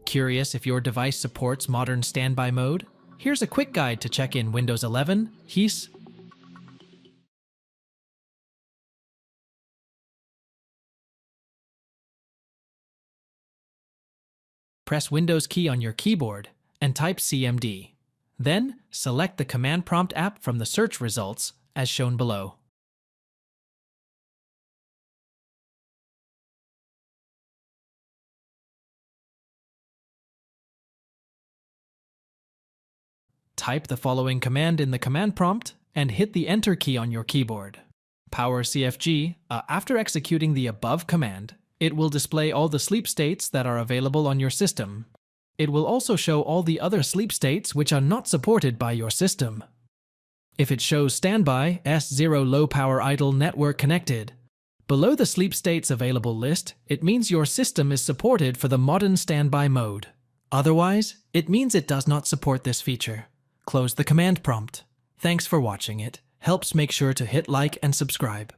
Curious if your device supports modern standby mode? Here's a quick guide to check in Windows 11, HES. Press Windows key on your keyboard and type CMD. Then, select the Command Prompt app from the search results, as shown below. Type the following command in the command prompt and hit the Enter key on your keyboard. Power CFG. After executing the above command, it will display all the sleep states that are available on your system. It will also show all the other sleep states which are not supported by your system. If it shows standby, S0 low power idle network connected, below the sleep states available list, it means your system is supported for the modern standby mode. Otherwise, it means it does not support this feature. Close the command prompt. Thanks for watching it. Helps make sure to hit like and subscribe.